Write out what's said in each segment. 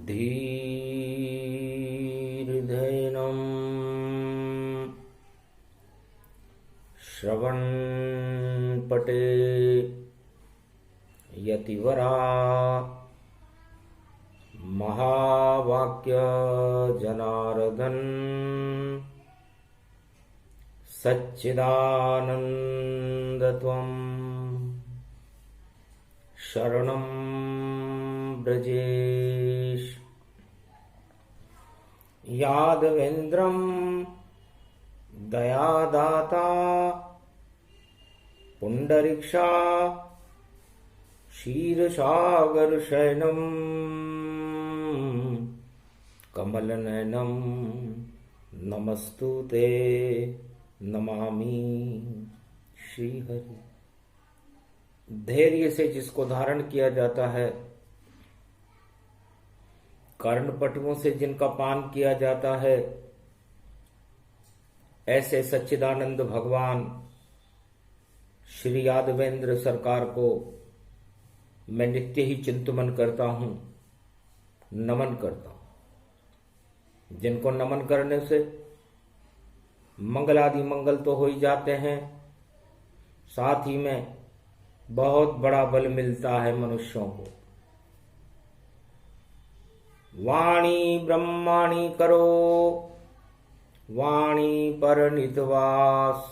धीर्धैनं श्रवणपटे यतिवरा महावाक्य जनार्दन सच्चिदानन्दत्वं शरणं ब्रजेश। यादवेन्द्रं दयादाता पुंडरीक्षा क्षीरसागरशयनं कमलनयनं नमस्तुते नमामि श्रीहरि। धैर्य से जिसको धारण किया जाता है, कर्णपटुओं से जिनका पान किया जाता है, ऐसे सच्चिदानंद भगवान श्री यादवेंद्र सरकार को मैं नित्य ही चिंतन करता हूं, नमन करता हूं। जिनको नमन करने से मंगलादि मंगल तो हो ही जाते हैं, साथ ही में बहुत बड़ा बल मिलता है मनुष्यों को। वाणी ब्रह्माणी करो, वाणी पर नितवास,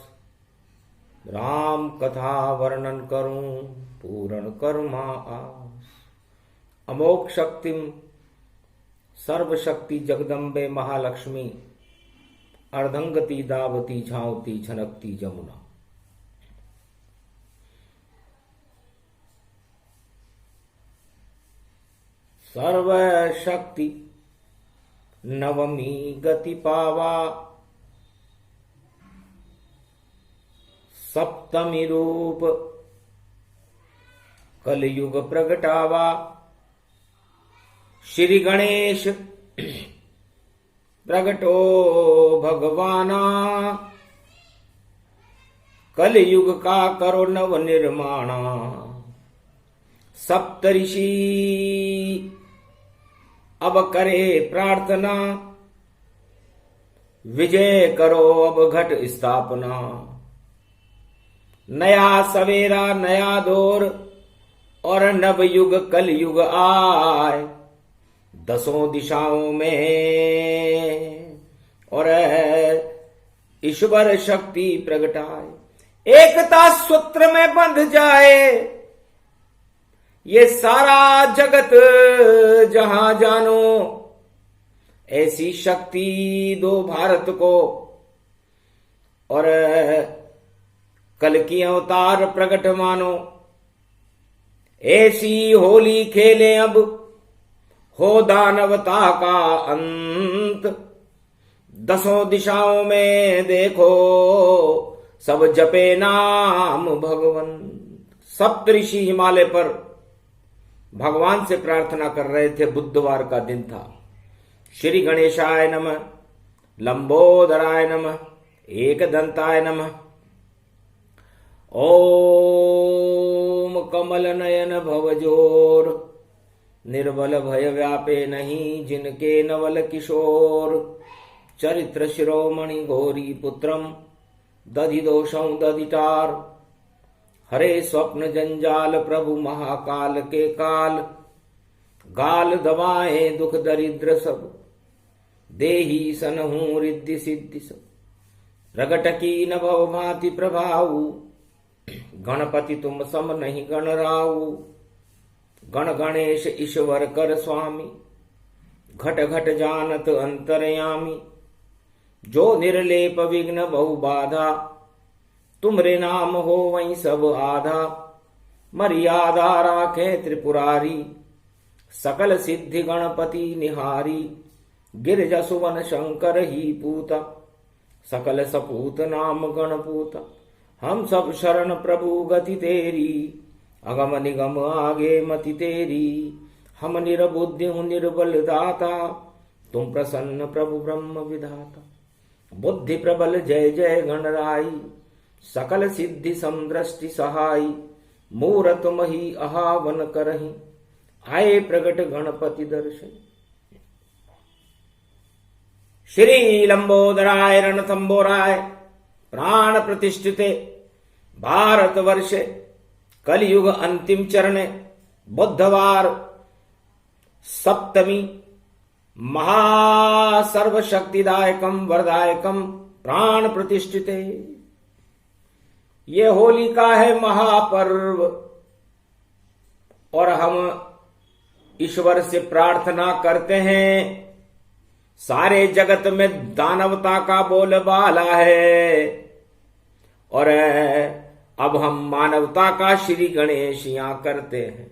राम कथा वर्णन करूं पूर्ण कर्मा आस। अमोघ शक्तिम सर्वशक्ति जगदम्बे महालक्ष्मी, अर्धंगति दावती झांवती झनकती जमुना। सर्वशक्ति नवमी गति पावा, सप्तमी रूप कलयुग प्रगटावा। श्री गणेश प्रगटो भगवाना, कलयुग का करो नव निर्माणा। सप्तऋषि अब करे प्रार्थना, विजय करो अब घट स्थापना। नया सवेरा नया दौर और नव युग कलयुग आए, दसों दिशाओं में और ईश्वर शक्ति प्रगटाए। एकता सूत्र में बंध जाए ये सारा जगत जहां जानो, ऐसी शक्ति दो भारत को और कल की अवतार प्रकट मानो। ऐसी होली खेले अब हो दानवता का अंत, दसों दिशाओं में देखो सब जपे नाम भगवंत। सप्तऋषि हिमालय पर भगवान से प्रार्थना कर रहे थे। बुधवार का दिन था। श्री गणेशाय नमः, लंबोदराय नमः, एकदंताय नमः। ओम कमल नयन भवजोर, निर्बल भय व्यापे नहीं जिनके नवल किशोर। चरित्र शिरोमणि घोरी पुत्रम, दधि दोषं दधिटार। हरे स्वप्न जंजाल प्रभु महाकाल के काल। गाल दबाएं दुख दरिद्र सब, देही सनहूं रिद्धि सिद्धि सब। प्रगट की न भव भांति प्रभाऊ, गणपति तुम सम नहीं गण राऊ। गण गणेश ईश्वर कर स्वामी, घट घट जानत अंतरयामी। जो निर्लेप विघ्न बहु बाधा, तुमरे नाम हो वहीं सब आधा। मर्यादा राखे त्रिपुरारी, सकल सिद्धि गणपति निहारी। गिरजा सुवन शंकर ही पूता, सकल सपूत नाम गणपूता। हम सब शरण प्रभु गति तेरी, अगम निगम आगे मति तेरी। हम निरबुद्धि हूँ निर्बल दाता, तुम प्रसन्न प्रभु ब्रह्म विधाता। बुद्धि प्रबल जय जय गणराई, सकल सिद्धि समदृष्टि सहाई। मूरत मही अहावन करहि, आए प्रगट गणपति दर्शन। श्री लंबोदराय रणथंबोराय प्राण प्रतिष्ठिते भारत वर्षे कलयुग अंतिम चरणे बुधवार सप्तमी महासर्वशक्तिदायकम वरदायकम प्राण प्रतिष्ठिते। ये होली का है महापर्व और हम ईश्वर से प्रार्थना करते हैं। सारे जगत में दानवता का बोलबाला है और अब हम मानवता का श्री गणेश यहां करते हैं।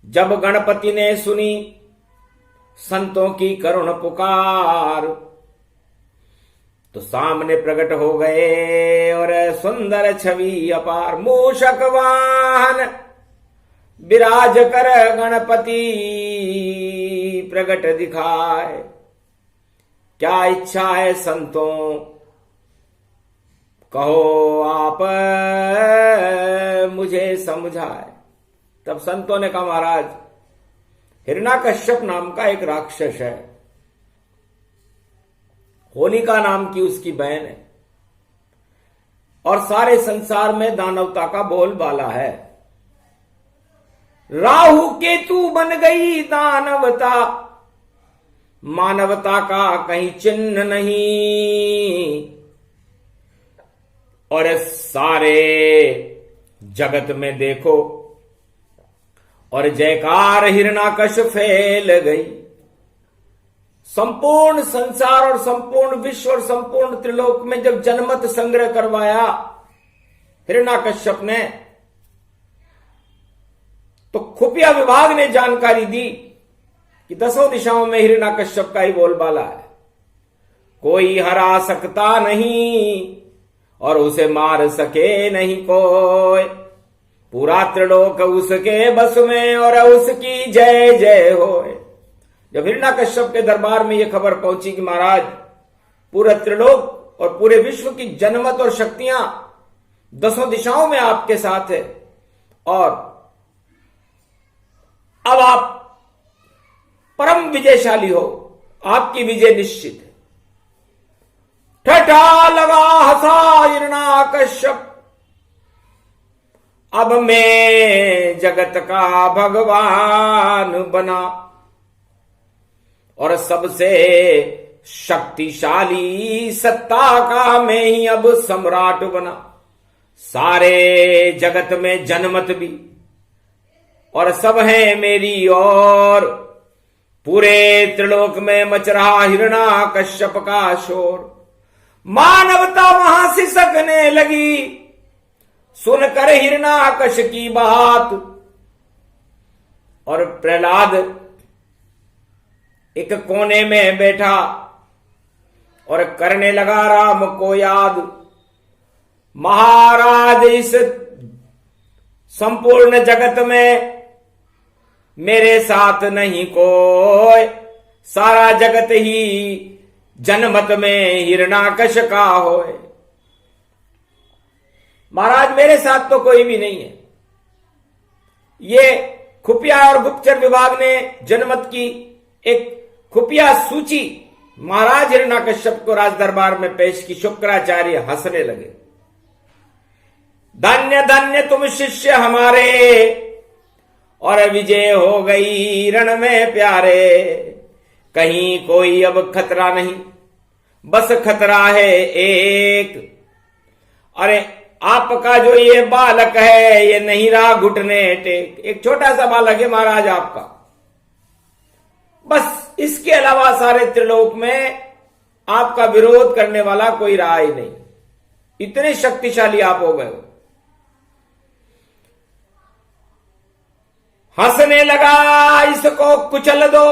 जब गणपति ने सुनी संतों की करुण पुकार तो सामने प्रकट हो गए और सुंदर छवि अपार। मूषक वाहन विराज कर गणपति प्रकट दिखाए। क्या इच्छा है संतों कहो आप मुझे समझाए। तब संतों ने कहा महाराज हिरण्यकश्यप नाम का एक राक्षस है, होलिका नाम की उसकी बहन है और सारे संसार में दानवता का बोलबाला है। राहु केतु बन गई दानवता, मानवता का कहीं चिन्ह नहीं और सारे जगत में देखो और जयकार हिरण्यकश्यप फैल गई। संपूर्ण संसार और संपूर्ण विश्व और संपूर्ण त्रिलोक में जब जनमत संग्रह करवाया हिरण्यकश्यप ने तो खुफिया विभाग ने जानकारी दी कि 10 दिशाओं में हिरण्यकश्यप का ही बोलबाला है, कोई हरा सकता नहीं और उसे मार सके नहीं कोई। पूरा त्रिलोक उसके बस में और उसकी जय जय होए। जब हिरण्यकश्यप के दरबार में यह खबर पहुंची कि महाराज पूरा त्रिलोक और पूरे विश्व की जनमत और शक्तियां 10 दिशाओं में आपके साथ है और अब आप परम विजयशाली हो, आपकी विजय निश्चित है। ठठा लगा हंसा हिरण्यकश्यप, अब मैं जगत का भगवान बना और सबसे शक्तिशाली सत्ता का मैं ही अब सम्राट बना। सारे जगत में जनमत भी और सब है मेरी और पूरे त्रिलोक में मच रहा हिरण्यकश्यप का शोर। मानवता वहां सिसकने लगी सुनकर हिरण्यकश्यप की बात और प्रहलाद एक कोने में बैठा और करने लगा राम को याद। महाराज इस संपूर्ण जगत में मेरे साथ नहीं कोई, सारा जगत ही जनमत में हिरण्यकश्यप का होए। महाराज मेरे साथ तो कोई भी नहीं है। ये खुफिया और गुप्तचर विभाग ने जनमत की एक खुफिया सूची महाराज हिरण्यकश्यप को राज दरबार में पेश की। शुक्राचार्य हंसने लगे। धन्य धन्य तुम शिष्य हमारे और विजय हो गई रण में प्यारे। कहीं कोई अब खतरा नहीं, बस खतरा है एक। अरे आपका जो ये बालक है ये नहीं रहा घुटने टेक। एक छोटा सा बालक है महाराज आपका, बस इसके अलावा सारे त्रिलोक में आपका विरोध करने वाला कोई रहा ही नहीं। इतने शक्तिशाली आप हो गए हो। हंसने लगा, इसको कुचल दो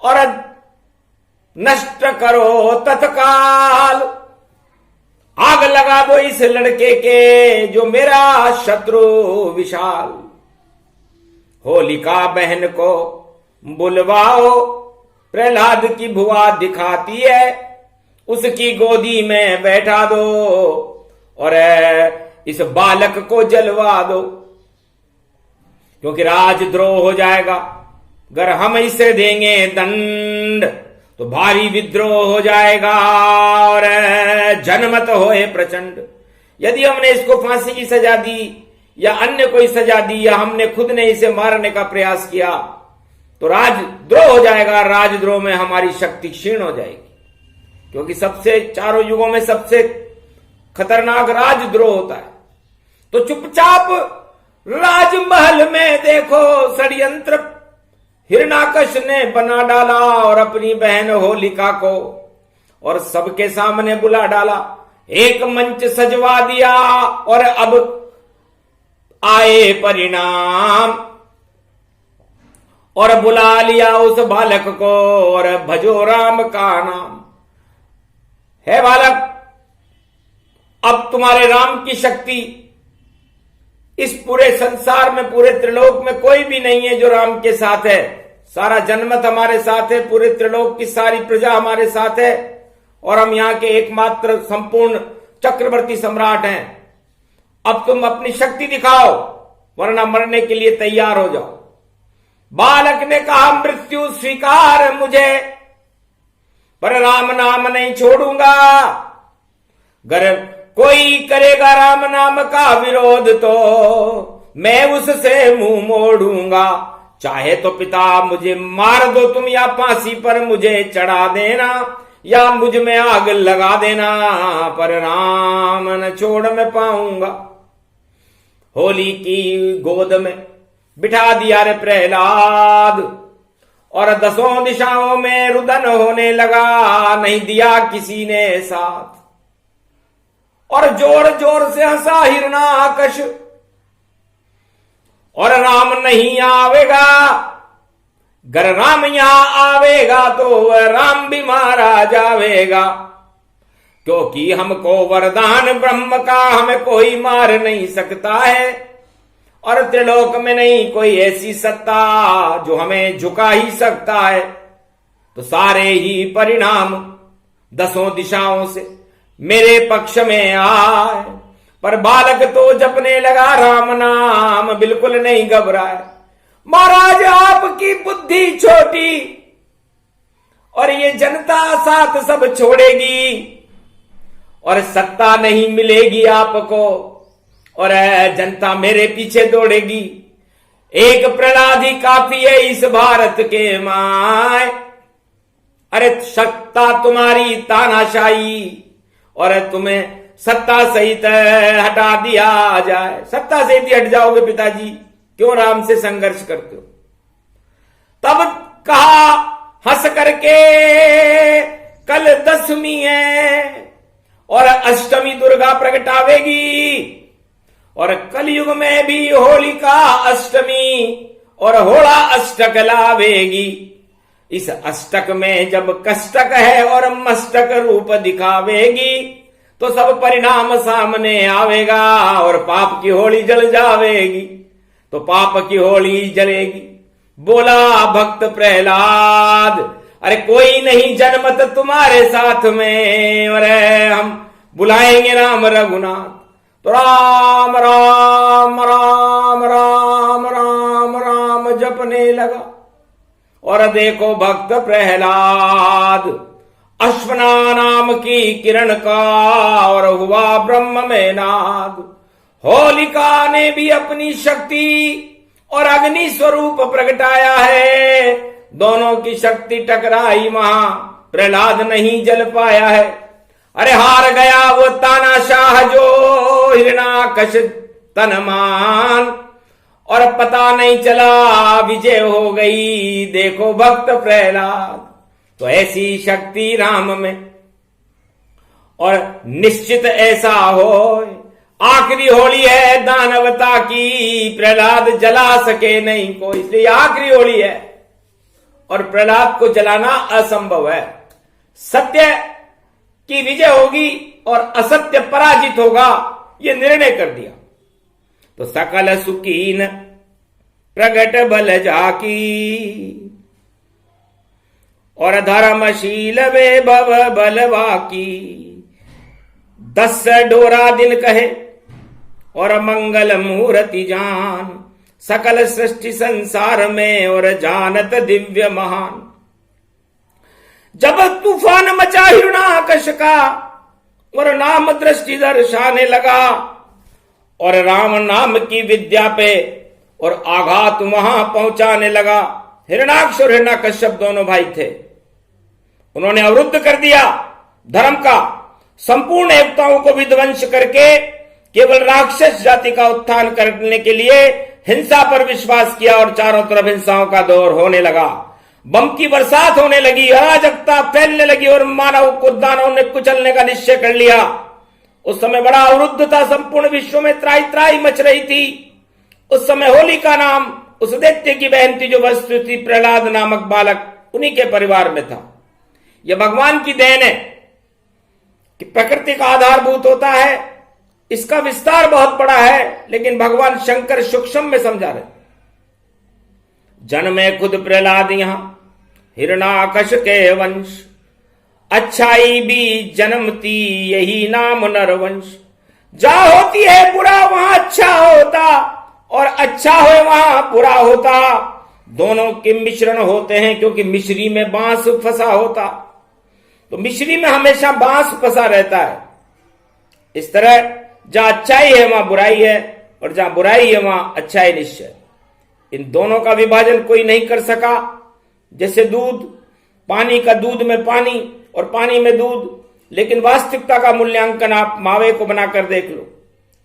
और नष्ट करो तत्काल। आग लगा दो इस लड़के के जो मेरा शत्रु विशाल। होलिका बहन को बुलवाओ, प्रहलाद की भुआ दिखाती है, उसकी गोदी में बैठा दो और इस बालक को जलवा दो, क्योंकि राजद्रोह हो जाएगा। गर हम इसे देंगे दंड तो भारी विद्रोह हो जाएगा और जनमत होए प्रचंड। यदि हमने इसको फांसी की सजा दी या अन्य कोई सजा दी या हमने खुद ने इसे मारने का प्रयास किया तो राजद्रोह हो जाएगा। राजद्रोह में हमारी शक्ति क्षीण हो जाएगी, क्योंकि सबसे चारों युगों में सबसे खतरनाक राजद्रोह होता है। तो चुपचाप राजमहल में देखो षड्यंत्र हिरणाकश ने बना डाला और अपनी बहन होलिका को और सबके सामने बुला डाला, एक मंच सजवा दिया और अब आए परिणाम और बुला लिया उस बालक को और भजो राम का नाम। है बालक, अब तुम्हारे राम की शक्ति इस पूरे संसार में, पूरे त्रिलोक में कोई भी नहीं है जो राम के साथ है। सारा जनमत हमारे साथ है, पूरे त्रिलोक की सारी प्रजा हमारे साथ है और हम यहां के एकमात्र संपूर्ण चक्रवर्ती सम्राट हैं। अब तुम अपनी शक्ति दिखाओ वरना मरने के लिए तैयार हो जाओ। बालक ने कहा, मृत्यु स्वीकार मुझे पर राम नाम नहीं छोड़ूंगा। अगर कोई करेगा राम नाम का विरोध तो मैं उससे मुंह मोड़ूंगा। चाहे तो पिता मुझे मार दो तुम या फांसी पर मुझे चढ़ा देना या मुझ में आग लगा देना, पर राम न छोड़ मैं पाऊंगा। होली की गोद में बिठा दिया रे प्रहलाद और 10 दिशाओं में रुदन होने लगा, नहीं दिया किसी ने साथ। और जोर जोर से हंसा हिरणाकश और राम नहीं आवेगा। गर राम यहां आवेगा तो वह राम भी मारा जावेगा, क्योंकि हमको वरदान ब्रह्म का हमें कोई मार नहीं सकता है और त्रिलोक में नहीं कोई ऐसी सत्ता जो हमें झुका ही सकता है। तो सारे ही परिणाम 10 दिशाओं से मेरे पक्ष में आए, पर बालक तो जपने लगा राम नाम, बिल्कुल नहीं घबराए। महाराज आपकी बुद्धि छोटी और ये जनता साथ सब छोड़ेगी और सत्ता नहीं मिलेगी आपको और जनता मेरे पीछे दौड़ेगी। एक प्रहलाद ही काफी है इस भारत के माय। अरे सत्ता तुम्हारी तानाशाही और तुम्हें सत्ता सहित हटा दिया जाए। सत्ता सहित ही हट जाओगे पिताजी, क्यों राम से संघर्ष करते हो? तब कहा हंस करके, कल 10वीं है और अष्टमी दुर्गा प्रगटावेगी और कलयुग में भी होलिका अष्टमी और होड़ा अष्टक लावेगी। इस अष्टक में जब कष्टक है और मस्तक रूप दिखावेगी तो सब परिणाम सामने आवेगा और पाप की होली जल जावेगी। तो पाप की होली जलेगी। बोला भक्त प्रहलाद, अरे कोई नहीं जनमत तुम्हारे साथ में और हम बुलाएंगे राम रघुनाथ। तो राम राम राम राम राम राम जपने लगा और देखो भक्त प्रहलाद अश्वना नाम की किरण का और हुआ ब्रह्म में नाद। होलिका ने भी अपनी शक्ति और अग्नि स्वरूप प्रगटाया है। दोनों की शक्ति टकराई, वहां प्रहलाद नहीं जल पाया है। अरे हार गया वो तानाशाह जो हिरणाकश तनमान और पता नहीं चला विजय हो गई। देखो भक्त प्रहलाद, तो ऐसी शक्ति राम में और निश्चित ऐसा हो। आखिरी होली है दानवता की, प्रहलाद जला सके नहीं को, इसलिए आखिरी होली है और प्रहलाद को जलाना असंभव है। सत्य की विजय होगी और असत्य पराजित होगा, यह निर्णय कर दिया। तो सकल सुकीन प्रगट बल जाकी और धर्मशील वे भव बलवा की। 10 डोरा दिन कहे और मंगल मुहूर्ति जान, सकल सृष्टि संसार में और जानत दिव्य महान। जब तूफान मचा हिरणाकश का और नाम दृष्टि दर्शाने लगा, और राम नाम की विद्या पे और आघात वहां पहुंचाने लगा। हिरणाक्ष और हिरण्याकश्यप दोनों भाई थे। उन्होंने अवरुद्ध कर दिया धर्म का, संपूर्ण देवताओं को विध्वंस करके केवल राक्षस जाति का उत्थान करने के लिए हिंसा पर विश्वास किया, और चारों तरफ हिंसाओं का दौर होने लगा। बम की बरसात होने लगी, अराजकता फैलने लगी, और मानव को दानवों ने कुचलने का निश्चय कर लिया। उस समय बड़ा अवरुद्ध था, संपूर्ण विश्व में त्राही त्राही मच रही थी। उस समय होलिका नाम उस दैत्य की बहन थी, जो वस्तु थी प्रहलाद नामक बालक, उन्हीं के परिवार में था। यह भगवान की देन है कि प्रकृति का आधारभूत होता है। इसका विस्तार बहुत बड़ा है, लेकिन भगवान शंकर सूक्ष्म में समझा रहे। जन्मे खुद प्रहलाद यहां हिरणाकश के वंश, अच्छाई भी जन्मती यही नाम नरवंश। जहां होती है बुरा वहां अच्छा होता, और अच्छा हो वहां बुरा होता। दोनों के मिश्रण होते हैं, क्योंकि मिश्री में बांस फंसा होता, तो मिश्री में हमेशा बांस फंसा रहता है। इस तरह जहां अच्छाई है वहां बुराई है, और जहां बुराई है वहां अच्छाई निश्चय। इन दोनों का विभाजन कोई नहीं कर सका। जैसे दूध, पानी का दूध में पानी और पानी में दूध, लेकिन वास्तविकता का मूल्यांकन आप मावे को बनाकर देख लो,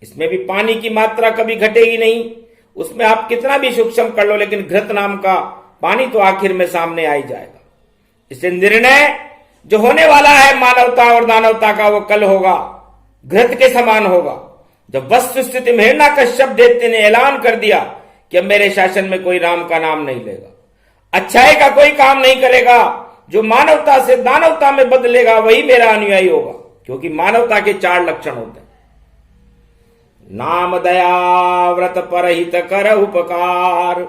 इसमें भी पानी की मात्रा कभी घटेगी नहीं। उसमें आप कितना भी सूक्ष्म कर लो, लेकिन घृत नाम का पानी तो आखिर में सामने आ ही जाएगा। इसलिए निर्णय जो होने वाला है मानवता और दानवता का, वो कल होगा, घृत के समान होगा। जब वस्तु स्थिति में हिरण्याकश्यप दैत्य ने ऐलान कर दिया कि अब मेरे शासन में कोई राम का नाम नहीं लेगा, अच्छाई का कोई काम नहीं करेगा, जो मानवता से दानवता में बदलेगा वही मेरा अनुयायी होगा। क्योंकि मानवता के 4 लक्षण होते हैं। नाम दया व्रत परहित कर उपकार,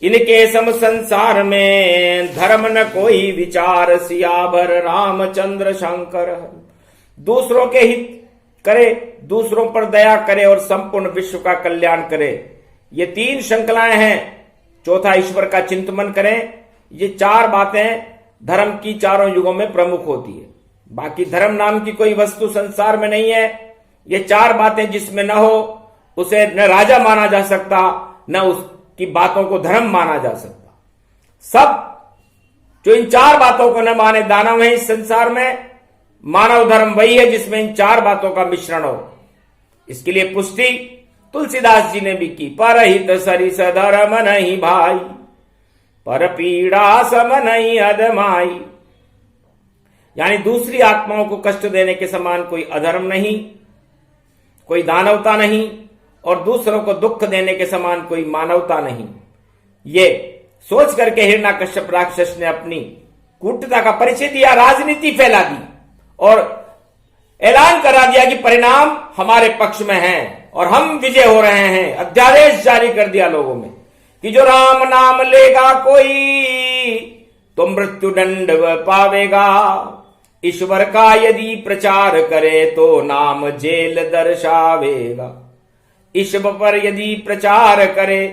इनके सम संसार में धर्म न कोई विचार। सियावर रामचंद्र शंकर। दूसरों के हित करे, दूसरों पर दया करे, और संपूर्ण विश्व का कल्याण करे। ये 3 श्रृंखलाएं हैं। चौथा ईश्वर का चिंतन करें। ये 4 बातें धर्म की चारों युगों में प्रमुख होती है। बाकी धर्म नाम की कोई वस्तु संसार में नहीं है। ये 4 बातें जिसमें न हो उसे न राजा माना जा सकता, न उसकी बातों को धर्म माना जा सकता। सब जो इन 4 बातों को न माने दानव है इस संसार में। मानव धर्म वही है जिसमें इन 4 बातों का मिश्रण हो। इसके लिए पुष्टि तुलसीदास जी ने भी की। परहित सरिस धर्म नहीं भाई, पर पीड़ा सम नहीं अधमाई। यानी दूसरी आत्माओं को कष्ट देने के समान कोई अधर्म नहीं, कोई दानवता नहीं, और दूसरों को दुख देने के समान कोई मानवता नहीं। ये सोच करके हिरण्याकश्यप राक्षस ने अपनी कूटता का परिचय दिया, राजनीति फैला दी और ऐलान करा दिया कि परिणाम हमारे पक्ष में है और हम विजय हो रहे हैं। अध्यादेश जारी कर दिया लोगों में कि जो राम नाम लेगा कोई तो मृत्यु दंड पावेगा। ईश्वर का यदि प्रचार करे तो नाम जेल दर्शावेगा। ईश्वर पर यदि प्रचार करे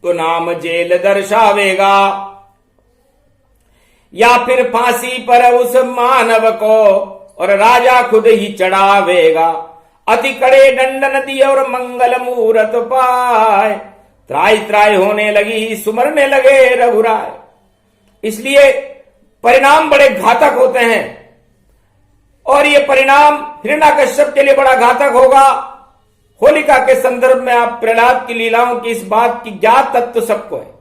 तो नाम जेल दर्शावेगा, या फिर फांसी पर उस मानव को और राजा खुद ही चढ़ावेगा। अति कड़े दंडन दिए और मंगल मुहूर्त पाए, त्राई त्राई होने लगी सुमरने लगे रघुराय। इसलिए परिणाम बड़े घातक होते हैं और ये परिणाम हिरण्याकश्यप के लिए बड़ा घातक होगा। होलिका के संदर्भ में आप प्रहलाद की लीलाओं की इस बात की ज्ञात तत्व सबको है।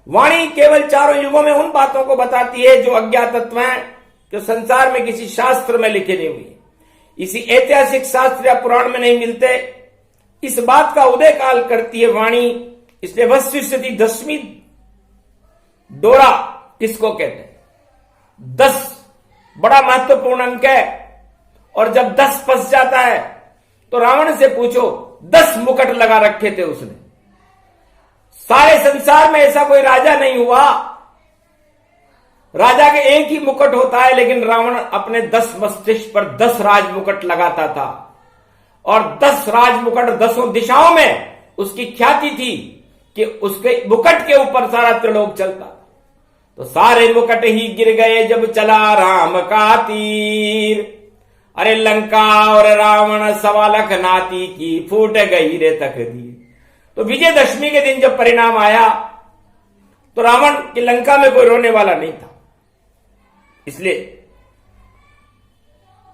वाणी केवल चारों युगों में उन बातों को बताती है जो अज्ञात तत्व हैं, जो संसार में किसी शास्त्र में लिखे नहीं हुए, इसी ऐतिहासिक शास्त्र या पुराण में नहीं मिलते। इस बात का उदय काल करती है वाणी। इसलिए वस्तु स्थिति 10वीं डोरा किसको कहते हैं? 10 बड़ा महत्वपूर्ण अंक है, और जब 10 फंस जाता है तो रावण से पूछो 10 मुकुट लगा रखे थे उसने। सारे संसार में ऐसा कोई राजा नहीं हुआ, राजा के एक ही मुकुट होता है, लेकिन रावण अपने 10 मस्तिष्क पर 10 राज मुकुट लगाता था और 10 राज मुकुट 10 दिशाओं में उसकी ख्याति थी। कि उसके मुकुट के ऊपर सारा त्रिलोक चलता। तो सारे मुकुट ही गिर गए जब चला राम का तीर। अरे लंका और रावण सवा लख नाती की फूट गई रे तकदीर। तो विजयदशमी के दिन जब परिणाम आया तो रावण की लंका में कोई रोने वाला नहीं था। इसलिए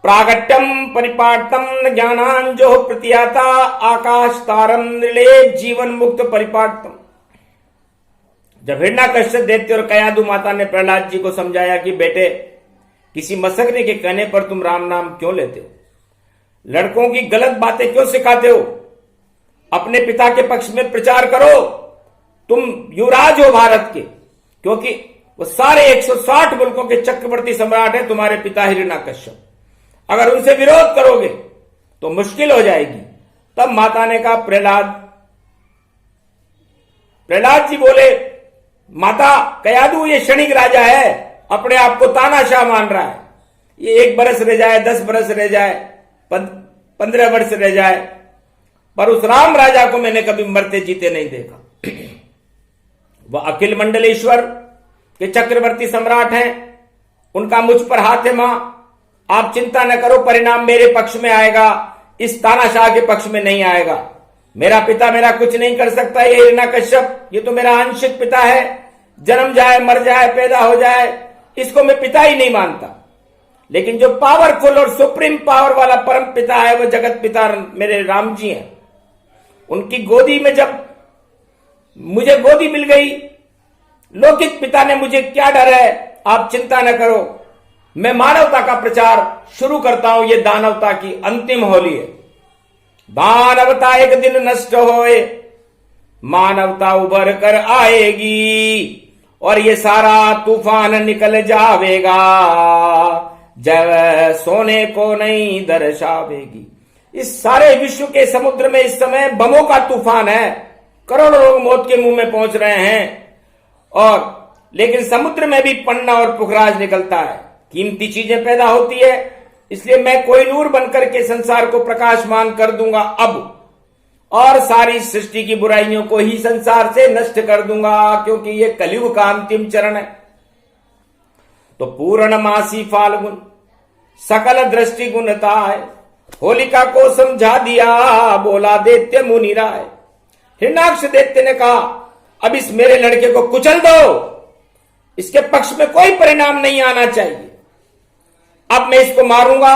प्रागट्यम परिपाटम ज्ञानांजो प्रत्याता आकाश तारम निर्लेप जीवन मुक्त परिपाटम। जब हिरण्यकश्यप दैत्य और कयादु माता ने प्रहलाद जी को समझाया कि बेटे किसी मसकने के कहने पर तुम राम नाम क्यों लेते हो, लड़कों की गलत बातें क्यों सिखाते हो, अपने पिता के पक्ष में प्रचार करो, तुम युवराज हो भारत के, क्योंकि वो सारे 160 मुल्कों के चक्रवर्ती सम्राट है तुम्हारे पिता हिरण्यकश्यप। अगर उनसे विरोध करोगे तो मुश्किल हो जाएगी। तब माता ने कहा प्रहलाद जी बोले, माता कयादु ये क्षणिक राजा है, अपने आप को तानाशाह मान रहा है। ये 1 बरस रह जाए, 10 बरस रह जाए, 15 वर्ष रह जाए, पर उस राम राजा को मैंने कभी मरते जीते नहीं देखा। वह अखिल मंडलेश्वर के चक्रवर्ती सम्राट हैं, उनका मुझ पर हाथ है मां। आप चिंता न करो, परिणाम मेरे पक्ष में आएगा, इस तानाशाह के पक्ष में नहीं आएगा। मेरा पिता मेरा कुछ नहीं कर सकता। ये हिरण्यकश्यप ये तो मेरा आंशिक पिता है, जन्म जाए मर जाए पैदा हो जाए, इसको मैं पिता ही नहीं मानता। लेकिन जो पावरफुल और सुप्रीम पावर वाला परम पिता है वो जगत पिता मेरे राम जी हैं। उनकी गोदी में जब मुझे गोदी मिल गई, लौकिक पिता ने मुझे क्या डर है, आप चिंता न करो, मैं मानवता का प्रचार शुरू करता हूं। ये दानवता की अंतिम होली है। दानवता एक दिन नष्ट होए, मानवता उभर कर आएगी और ये सारा तूफान निकल जावेगा, जब सोने को नहीं दर्शावेगी। इस सारे विश्व के समुद्र में इस समय बमों का तूफान है, करोड़ों लोग मौत के मुंह में पहुंच रहे हैं। और लेकिन समुद्र में भी पन्ना और पुखराज निकलता है, कीमती चीजें पैदा होती है। इसलिए मैं कोहिनूर बनकर के संसार को प्रकाशमान कर दूंगा अब, और सारी सृष्टि की बुराइयों को ही संसार से नष्ट कर दूंगा, क्योंकि ये कलयुग का अंतिम चरण है। तो पूर्णमासी फाल्गुन सकल दृष्टि गुणताय, होलिका को समझा दिया बोला दैत्य मुनि राय। हिरण्याक्ष दैत्य ने कहा, अब इस मेरे लड़के को कुचल दो, इसके पक्ष में कोई परिणाम नहीं आना चाहिए, अब मैं इसको मारूंगा।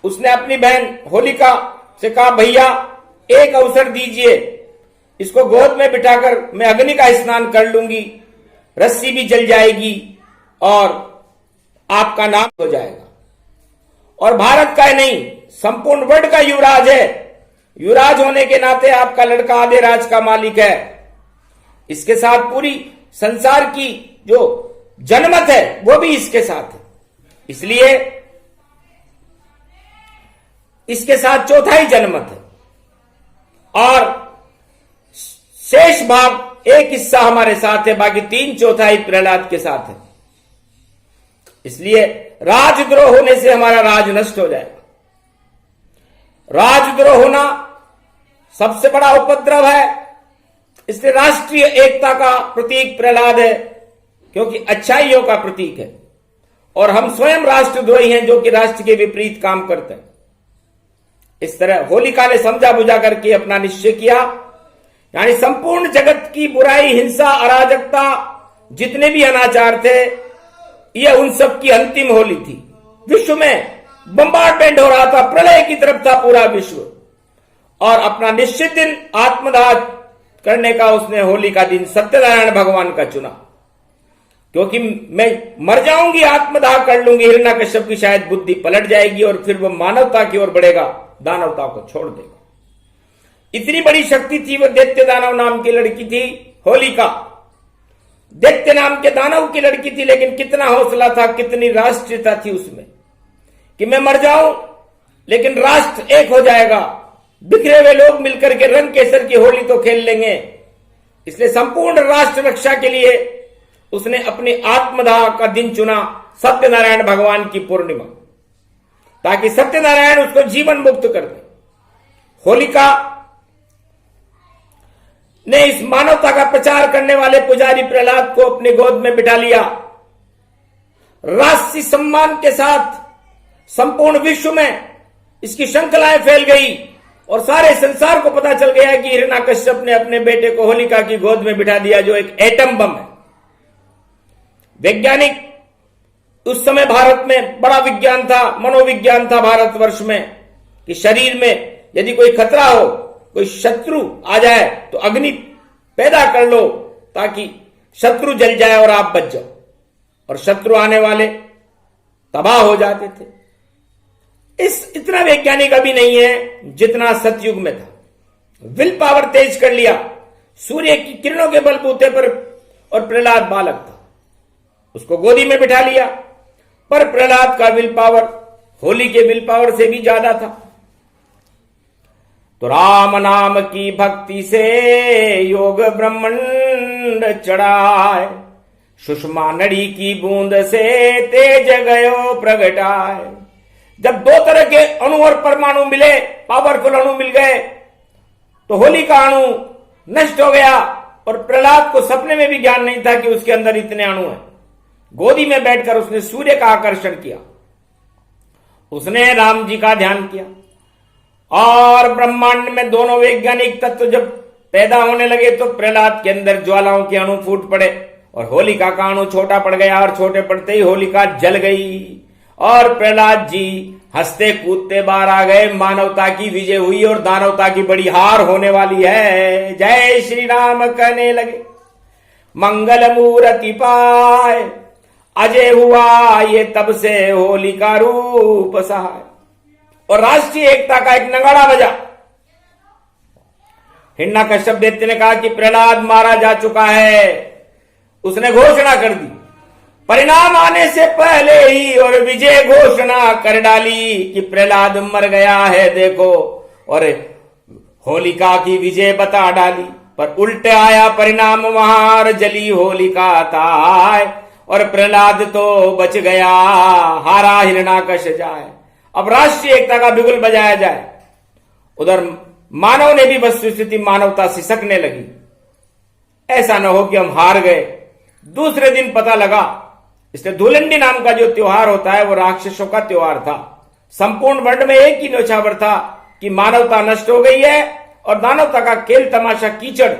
उसने अपनी बहन होलिका से कहा, भैया एक अवसर दीजिए, इसको गोद में बिठाकर मैं अग्नि का स्नान कर लूंगी, रस्सी भी जल जाएगी और आपका नाम हो जाएगा। और भारत का ही नहीं, संपूर्ण वर्ल्ड का युवराज है। युवराज होने के नाते आपका लड़का आधे राज का मालिक है। इसके साथ पूरी संसार की जो जनमत है वो भी इसके साथ है। इसलिए इसके साथ चौथाई जनमत है और शेष भाग एक हिस्सा हमारे साथ है, बाकी 3/4 प्रहलाद के साथ है। इसलिए राजद्रोह होने से हमारा राज नष्ट हो जाएगा। राजद्रोह होना सबसे बड़ा उपद्रव है। इसलिए राष्ट्रीय एकता का प्रतीक प्रहलाद है, क्योंकि अच्छाइयों का प्रतीक है, और हम स्वयं राष्ट्रद्रोही हैं जो कि राष्ट्र के विपरीत काम करते हैं। इस तरह होलिका ने समझा बुझा करके अपना निश्चय किया, यानी संपूर्ण जगत की बुराई, हिंसा, अराजकता, जितने भी अनाचार थे, यह उन सब की अंतिम होली थी। विश्व में बम्बार्डमेंट हो रहा था, प्रलय की तरफ था पूरा विश्व, और अपना निश्चित दिन आत्मदाह करने का उसने होली का दिन सत्यनारायण भगवान का चुना, क्योंकि मैं मर जाऊंगी, आत्मदाह कर लूंगी, हिरण्यकश्यप की शायद बुद्धि पलट जाएगी और फिर वह मानवता की ओर बढ़ेगा, दानवता को छोड़ देगा। इतनी बड़ी शक्ति थी। वह दैत्य दानव नाम की लड़की थी होलिका, दैत्य नाम के दानव की लड़की थी, लेकिन कितना हौसला था, कितनी राष्ट्रीयता थी उसमें, कि मैं मर जाऊं लेकिन राष्ट्र एक हो जाएगा, बिखरे हुए लोग मिलकर के रंग केसर की होली तो खेल लेंगे। इसलिए संपूर्ण राष्ट्र रक्षा के लिए उसने अपनी आत्मदाह का दिन चुना, सत्यनारायण भगवान की पूर्णिमा, ताकि सत्यनारायण उसको जीवन मुक्त कर दे। होलिका ने इस मानवता का प्रचार करने वाले पुजारी प्रहलाद को अपने गोद में बिठा लिया। राष्ट्रीय सम्मान के साथ संपूर्ण विश्व में इसकी श्रृंखलाएं फैल गई और सारे संसार को पता चल गया कि हिरण्याकश्यप ने अपने बेटे को होलिका की गोद में बिठा दिया, जो एक एटम बम है। वैज्ञानिक उस समय भारत में बड़ा विज्ञान था, मनोविज्ञान था भारतवर्ष में, कि शरीर में यदि कोई खतरा हो, कोई शत्रु आ जाए तो अग्नि पैदा कर लो ताकि शत्रु जल जाए और आप बच जाओ। और शत्रु आने वाले तबाह हो जाते थे। इतना वैज्ञानिक अभी नहीं है जितना सतयुग में था। विल पावर तेज कर लिया सूर्य की किरणों के बलबूते पर, और प्रहलाद बालक था, उसको गोदी में बिठा लिया। पर प्रहलाद का विल पावर होली के विल पावर से भी ज्यादा था। तो राम नाम की भक्ति से योग ब्रह्मांड चढ़ाए, सुषमा नड़ी की बूंद से तेज गयो प्रगटाए। जब दो तरह के अणु और परमाणु मिले, पावरफुल अणु मिल गए, तो होली का अणु नष्ट हो गया। और प्रहलाद को सपने में भी ज्ञान नहीं था कि उसके अंदर इतने अणु हैं। गोदी में बैठकर उसने सूर्य का आकर्षण किया, उसने राम जी का ध्यान किया, और ब्रह्मांड में दोनों वैज्ञानिक तत्व जब पैदा होने लगे तो प्रहलाद के अंदर ज्वालाओं के अणु फूट पड़े और होलिका का अणु छोटा पड़ गया, और छोटे पड़ते ही होलिका जल गई और प्रहलाद जी हंसते कूदते बाहर आ गए। मानवता की विजय हुई और दानवता की बड़ी हार होने वाली है। जय श्री राम कहने लगे, मंगल मूर्ति पाए, अजय हुआ ये तब से होली का रूप सहाय। और राष्ट्रीय एकता का एक नगाड़ा बजा। हिरण्याकश्यप दैत्य ने कहा कि प्रहलाद मारा जा चुका है। उसने घोषणा कर दी परिणाम आने से पहले ही, और विजय घोषणा कर डाली कि प्रहलाद मर गया है देखो, और होलिका की विजय बता डाली। पर उल्टे आया परिणाम, वहां जली होलिका ताय, और प्रहलाद तो बच गया, हारा हिरण्याकश्यप जाए। अब राष्ट्रीय एकता का बिगुल बजाया जाए। उधर मानव ने भी वस्तुस्थिति मानवता सिसकने लगी। ऐसा न हो कि हम हार गए। दूसरे दिन पता लगा, इसलिए धूलंडी नाम का जो त्योहार होता है वो राक्षसों का त्योहार था। संपूर्ण वर्ल्ड में एक ही न्योछावर था कि मानवता नष्ट हो गई है और दानवता का खेल तमाशा कीचड़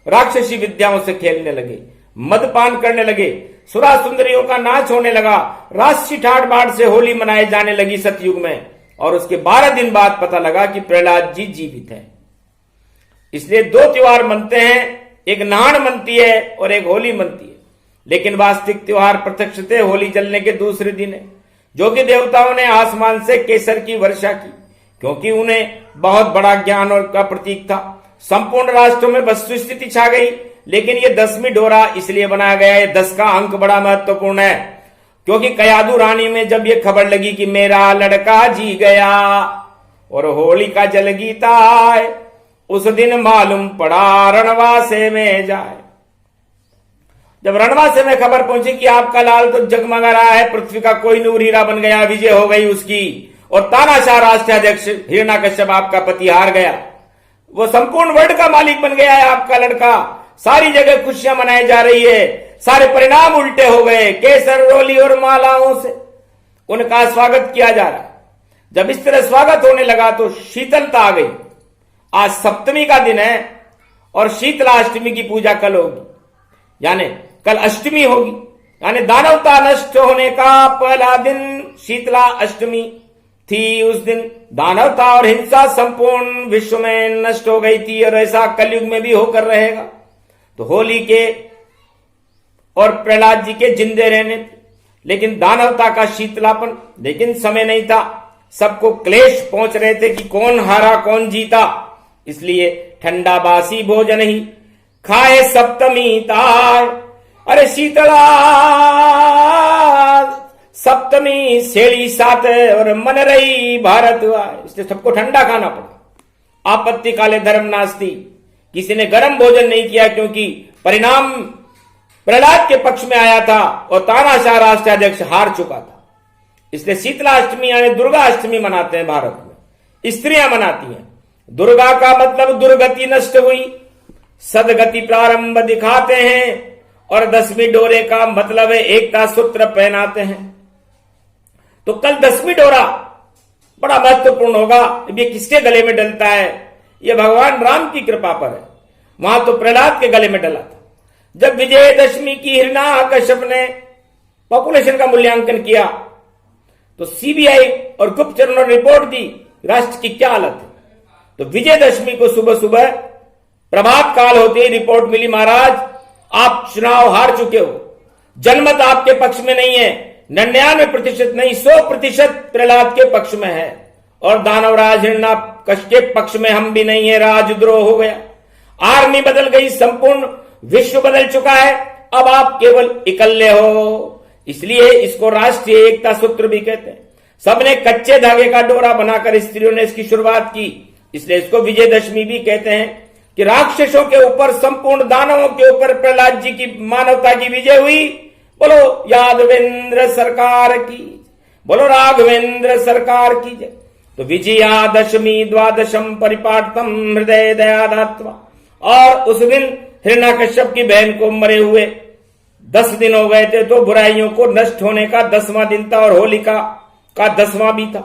राक्षसी विद्याओं से खेलने लगे, मदपान करने लगे, सुरा सुंदरियों का नाच होने लगा, राष्ट्रीय ठाट बाट से होली मनाई जाने लगी सतयुग में। और उसके 12 दिन बाद पता लगा कि प्रहलाद जी जीवित हैं। इसलिए दो त्योहार मनते हैं, एक नहान मनती है और एक होली मनती है। लेकिन वास्तविक त्योहार प्रत्यक्षतः होली जलने के दूसरे दिन है, जो कि देवताओं ने आसमान से केसर की वर्षा की, क्योंकि उन्हें बहुत बड़ा ज्ञान और का प्रतीक था। संपूर्ण राष्ट्रों में वस्तुस्थिति छा गई। लेकिन ये 10वीं डोरा इसलिए बनाया गया है, 10 का अंक बड़ा महत्वपूर्ण है, क्योंकि कयादू रानी में जब ये खबर लगी कि मेरा लड़का जी गया और होली का जल गीता है, उस दिन मालूम पड़ा रणवासे में जाए। जब रणवासे में खबर पहुंची कि आपका लाल तो जगमगा रहा है, पृथ्वी का कोई नूर हीरा बन गया, विजय हो गई उसकी, और तानाशाह राष्ट्राध्यक्ष हिरण्याकश्यप आपका पति हार गया, वो संपूर्ण वर्ल्ड का मालिक बन गया है आपका लड़का, सारी जगह खुशियां मनाई जा रही है, सारे परिणाम उल्टे हो गए, केसर रोली और मालाओं से उनका स्वागत किया जा रहा है। जब इस तरह स्वागत होने लगा तो शीतलता आ गई। आज सप्तमी का दिन है और शीतला अष्टमी की पूजा कल होगी, यानी कल अष्टमी होगी, यानी दानवता नष्ट होने का पहला दिन शीतला अष्टमी थी। उस दिन दानवता और हिंसा संपूर्ण विश्व में नष्ट हो गई थी और ऐसा कलयुग में भी होकर रहेगा। तो होली के और प्रहलाद जी के जिंदे रहने थे, लेकिन दानवता का शीतलापन, लेकिन समय नहीं था, सबको क्लेश पहुंच रहे थे कि कौन हारा कौन जीता। इसलिए ठंडा बासी भोजन ही खाए सप्तमी तार, अरे शीतला सप्तमी सेड़ी सात और मन रही भारत आए, इसलिए सबको ठंडा खाना पड़ा। आपत्ति काले धर्म नास्ती, किसी ने गर्म भोजन नहीं किया, क्योंकि परिणाम प्रहलाद के पक्ष में आया था और तानाशाह राष्ट्राध्यक्ष हार चुका था। इसलिए शीतला अष्टमी यानी दुर्गा अष्टमी मनाते हैं भारत में, स्त्रियां मनाती हैं। दुर्गा का मतलब दुर्गति नष्ट हुई, सदगति प्रारंभ दिखाते हैं और 10वीं डोरे का मतलब है एकता सूत्र पहनाते हैं। तो कल 10वीं डोरा बड़ा महत्वपूर्ण होगा। ये किसके गले में डलता है? ये भगवान राम की कृपा पर है। वहां तो प्रहलाद के गले में डला था। जब विजयदशमी की हिरण्याकश्यप ने पॉपुलेशन का मूल्यांकन किया तो सीबीआई और गुप्तचरों ने रिपोर्ट दी राष्ट्र की क्या हालत है। तो विजयदशमी को सुबह सुबह प्रभात काल होते ही रिपोर्ट मिली, महाराज आप चुनाव हार चुके हो, जनमत आपके पक्ष में नहीं है, 99% नहीं 100% प्रहलाद के पक्ष में है और दानवराज हिरण्याकश्यप के पक्ष में हम भी नहीं है। राजद्रोह हो गया, आर्मी बदल गई, संपूर्ण विश्व बदल चुका है, अब आप केवल इकल्ले हो। इसलिए इसको राष्ट्रीय एकता सूत्र भी कहते हैं। सबने कच्चे धागे का डोरा बनाकर स्त्रियों ने इसकी शुरुआत की, इसलिए इसको विजयदशमी भी कहते हैं कि राक्षसों के ऊपर, संपूर्ण दानवों के ऊपर प्रहलाद जी की मानवता की विजय हुई। बोलो यादवेंद्र सरकार की, बोलो राघवेंद्र सरकार की जय। तो विजयादशमी द्वादशम परिपाटतम हृदय दयादात्वा। और उस दिन हिरण्याकश्यप की बहन को मरे हुए 10 दिन हो गए थे, तो बुराइयों को नष्ट होने का 10वां दिन था और होलिका का 10वां भी था।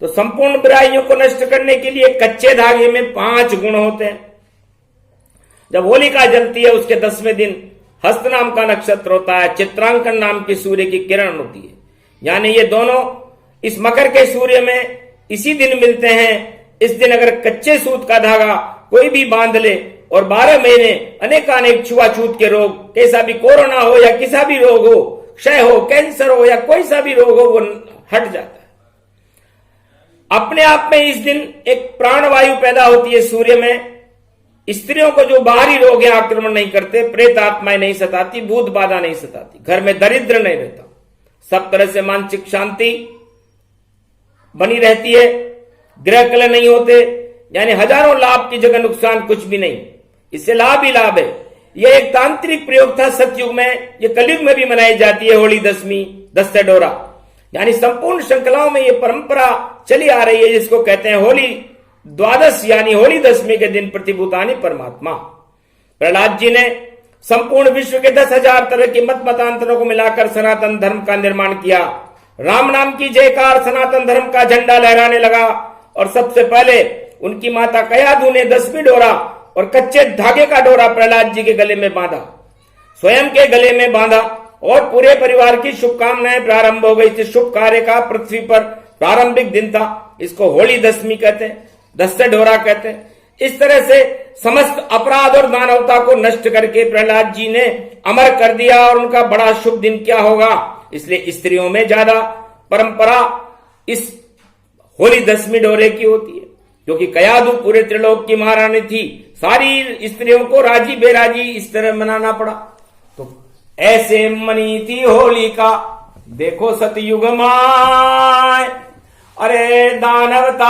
तो संपूर्ण बुराइयों को नष्ट करने के लिए कच्चे धागे में 5 गुण होते हैं। जब होलिका जलती है उसके 10वें दिन हस्त नाम का नक्षत्र होता है, चित्रांकन नाम की सूर्य की किरण होती है, यानी ये दोनों इस मकर के सूर्य में इसी दिन मिलते हैं। इस दिन अगर कच्चे सूत का धागा कोई भी बांध ले और 12 महीने अनेकानेक छुआछूत के रोग, कैसा भी कोरोना हो या किसा भी रोग हो, क्षय हो, कैंसर हो या कोई सा भी रोग हो, वो हट जाता है अपने आप में। इस दिन एक प्राणवायु पैदा होती है सूर्य में। स्त्रियों को जो बाहरी रोग या आक्रमण नहीं करते, प्रेत आत्माएं नहीं सताती, भूत बाधा नहीं सताती, घर में दरिद्र नहीं रहता, सब तरह से मानसिक शांति बनी रहती है, ग्रह कलह नहीं होते, यानी हजारों लाभ की जगह नुकसान कुछ भी नहीं, इससे लाभ ही लाभ है। यह एक तांत्रिक प्रयोग था सतयुग में, यह कलयुग में भी मनाई जाती है होली दशमी, दस्ते डोरा, यानी संपूर्ण श्रृंखलाओं में यह परंपरा चली आ रही है, जिसको कहते हैं होली द्वादश, यानी होली दशमी के दिन प्रतिभूतानि परमात्मा। प्रहलाद जी ने संपूर्ण विश्व के 10,000 तरह के मत मतांतरों को मिलाकर सनातन धर्म का निर्माण किया। राम नाम की जयकार सनातन धर्म का झंडा लहराने लगा और सबसे पहले उनकी माता कयाधु ने 10वीं डोरा और कच्चे धागे का डोरा प्रहलाद जी के गले में बांधा, स्वयं के गले में बांधा और पूरे परिवार की शुभकामनाएं प्रारंभ हो गई थी। शुभ कार्य का पृथ्वी पर प्रारंभिक दिन था, इसको होली दशमी कहते हैं, दस्ते डोरा कहते हैं। इस तरह से समस्त अपराध और मानवता को नष्ट करके प्रहलाद जी ने अमर कर दिया और उनका बड़ा शुभ दिन क्या होगा। इसलिए स्त्रियों में ज्यादा परंपरा इस होली दशमी डोरे की होती है, क्योंकि कयाधु पूरे त्रिलोक की महारानी थी, सारी स्त्रियों को राजी बेराजी इस तरह मनाना पड़ा। तो ऐसे मनी थी होली का, देखो सतयुग माय, अरे दानवता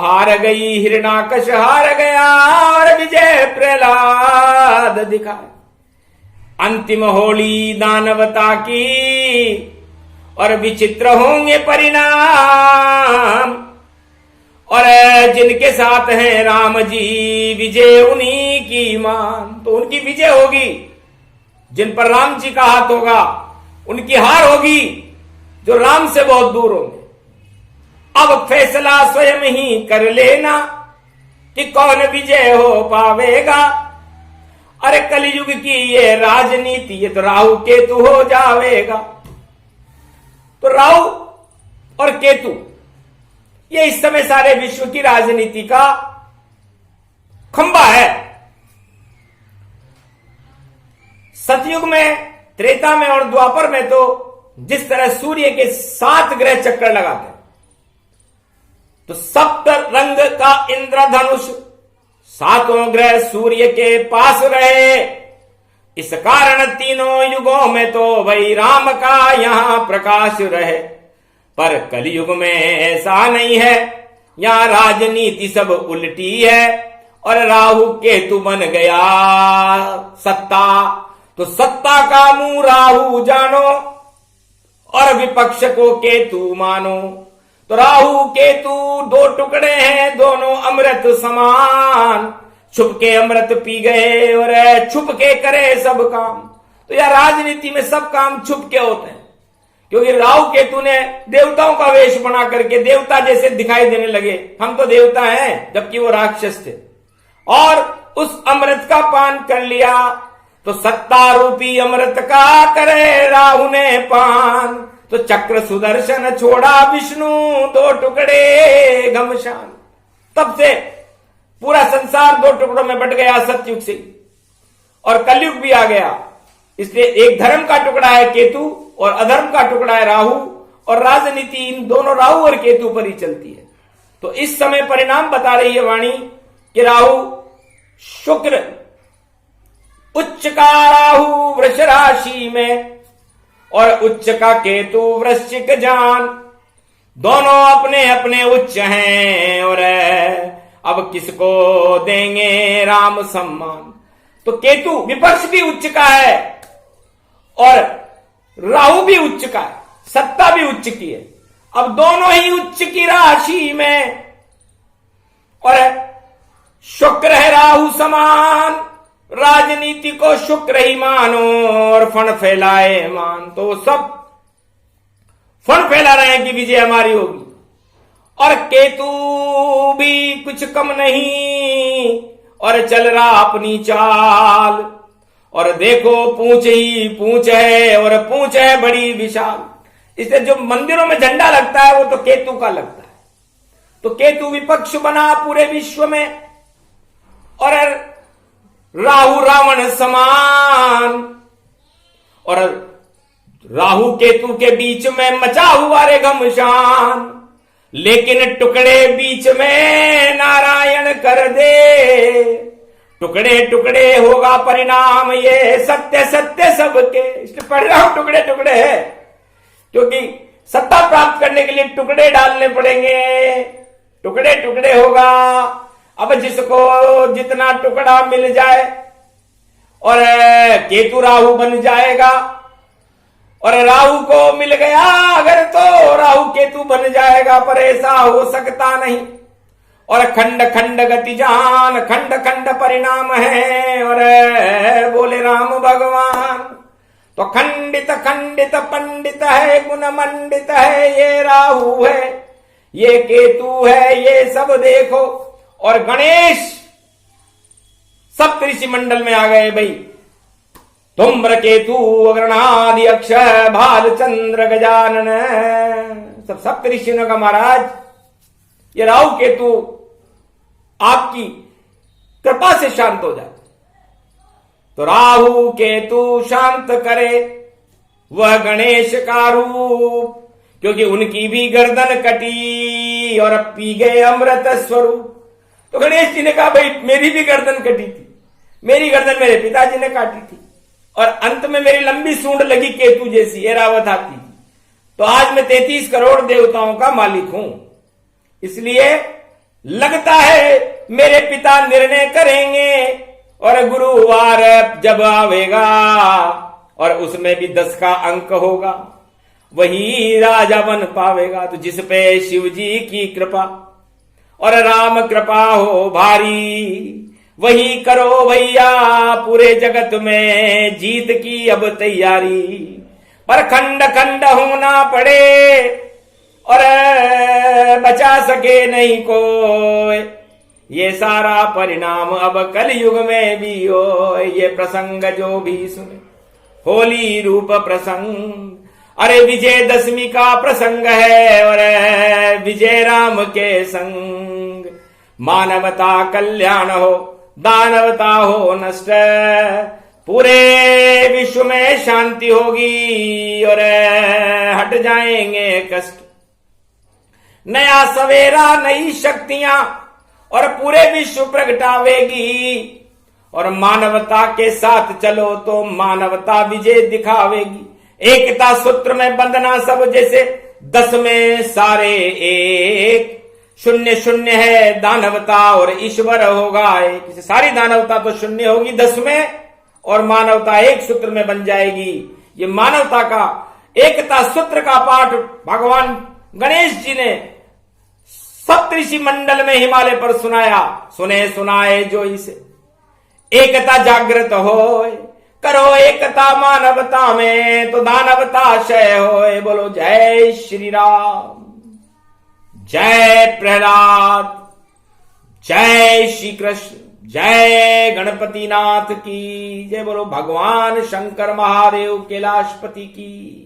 हार गई, हिरण्याकश हार गया और विजय प्रहलाद दिखाए। अंतिम होली दानवता की और विचित्र होंगे परिणाम, और जिनके साथ हैं राम जी विजय उन्हीं की मान। तो उनकी विजय होगी, जिन पर राम जी का हाथ होगा उनकी हार होगी, जो राम से बहुत दूर होंगे। अब फैसला स्वयं ही कर लेना कि कौन विजय हो पावेगा। अरे कलयुग की ये राजनीति, ये तो राहु केतु हो जावेगा। तो राहु और केतु ये इस समय सारे विश्व की राजनीति का खंबा है। सतयुग में, त्रेता में और द्वापर में तो जिस तरह सूर्य के 7 ग्रह चक्कर लगाते हैं, तो सप्त रंग का इंद्रधनुष 7 ग्रह सूर्य के पास रहे। इस कारण तीनों युगों में तो वही राम का यहां प्रकाश रहे। पर कलयुग में ऐसा नहीं है, यहां राजनीति सब उल्टी है और राहु केतु बन गया सत्ता। तो सत्ता का मुंह राहु जानो और विपक्ष को केतु मानो। तो राहु केतु 2 टुकड़े हैं, दोनों अमृत समान, छुप के अमृत पी गए और छुप के करे सब काम। तो यह राजनीति में सब काम छुप के होते हैं, क्योंकि राहु केतु ने देवताओं का वेश बना करके देवता जैसे दिखाई देने लगे, हम तो देवता हैं, जबकि वो राक्षस थे, और उस अमृत का पान कर लिया। तो सत्ता रूपी अमृत का करे राहु ने पान, तो चक्र सुदर्शन छोड़ा विष्णु दो टुकड़े घमशान। तब से पूरा संसार दो टुकड़ों में बट गया सतयुग से, और कलयुग भी आ गया। इसलिए एक धर्म का टुकड़ा है केतु और अधर्म का टुकड़ा है राहु, और राजनीति इन दोनों राहु और केतु पर ही चलती है। तो इस समय परिणाम बता रही है वाणी कि राहु शुक्र उच्च का राहु वृष राशि में और उच्च का केतु वृश्चिक जान, दोनों अपने अपने उच्च हैं, और अब किसको देंगे राम सम्मान। तो केतु विपक्ष भी उच्च का है और राहु भी उच्च का है, सत्ता भी उच्च की है। अब दोनों ही उच्च की राशि में, और शुक्र है राहु समान, राजनीति को शुक्र ही मानो और फण फैलाए मान। तो सब फण फैला रहे हैं कि विजय हमारी होगी। और केतु भी कुछ कम नहीं और चल रहा अपनी चाल, और देखो पूंछ ही पूंछ है और पूंछ है बड़ी विशाल। इसलिए जो मंदिरों में झंडा लगता है वो तो केतु का लगता है। तो केतु विपक्ष बना पूरे विश्व में, और राहु रावण समान, और राहु केतु के बीच में मचा हुआ रे घमशान। लेकिन टुकड़े बीच में नारायण कर दे, टुकड़े टुकड़े होगा परिणाम ये सत्य सत्य सबके। इसलिए पढ़ रहा हूं टुकड़े टुकड़े है, क्योंकि सत्ता प्राप्त करने के लिए टुकड़े डालने पड़ेंगे, टुकड़े टुकड़े होगा। अब जिसको जितना टुकड़ा मिल जाए, और केतु राहु बन जाएगा, और राहु को मिल गया अगर तो राहु केतु बन जाएगा, पर ऐसा हो सकता नहीं। और खंड खंड गति जान, खंड खंड परिणाम है, और बोले राम भगवान। तो खंडित खंडित पंडित है, गुण मंडित है, ये राहु है, ये केतु है, ये सब देखो। और गणेश सप्तऋषि मंडल में आ गए भाई, धूम्र केतु अग्रणादि अक्षय भाल चंद्र गजानन, सब सप्तऋषियों का महाराज ये राहु केतु आपकी कृपा से शांत हो जाते। तो राहु केतु शांत करे वह गणेश का रूप, क्योंकि उनकी भी गर्दन कटी और पी गए अमृत स्वरूप। तो गणेश जी ने कहा भाई मेरी भी गर्दन कटी थी, मेरी गर्दन मेरे पिताजी ने काटी थी, और अंत में मेरी लंबी सूंड लगी केतु जैसी, एरावत हाथी। तो आज मैं 33 करोड़ देवताओं का मालिक हूं, इसलिए लगता है मेरे पिता निर्णय करेंगे, और गुरुवार जब आवेगा और उसमें भी 10 का अंक होगा, वही राजा बन पावेगा। तो जिस पे शिव जी की कृपा और राम कृपा हो भारी, वही करो भैया पूरे जगत में जीत की अब तैयारी। पर खंड खंड होना पड़े और बचा सके नहीं कोई, ये सारा परिणाम अब कलयुग में भी हो। ये प्रसंग जो भी सुने होली रूप प्रसंग, अरे विजय दशमी का प्रसंग है, और विजय राम के संग। मानवता कल्याण हो, दानवता हो नष्ट, पूरे विश्व में शांति होगी और हट जाएंगे कष्ट। नया सवेरा नई शक्तियां और पूरे विश्व प्रगटावेगी, और मानवता के साथ चलो तो मानवता विजय दिखावेगी। एकता सूत्र में बंधना सब जैसे 10 में सारे एक, शून्य शून्य है दानवता और ईश्वर होगा एक। सारी दानवता तो शून्य होगी 10 में, और मानवता एक सूत्र में बन जाएगी। ये मानवता का एकता सूत्र का पाठ भगवान गणेश जी ने सप्त ऋषि मंडल में हिमालय पर सुनाया, सुने सुनाए जो इसे। एकता जागृत होए, करो एकता मानवता में, तो दानवता क्षय होए। बोलो जय श्री राम, जय प्रहलाद, जय श्री कृष्ण, जय गणपति नाथ की जय। बोलो भगवान शंकर महादेव कैलाशपति की।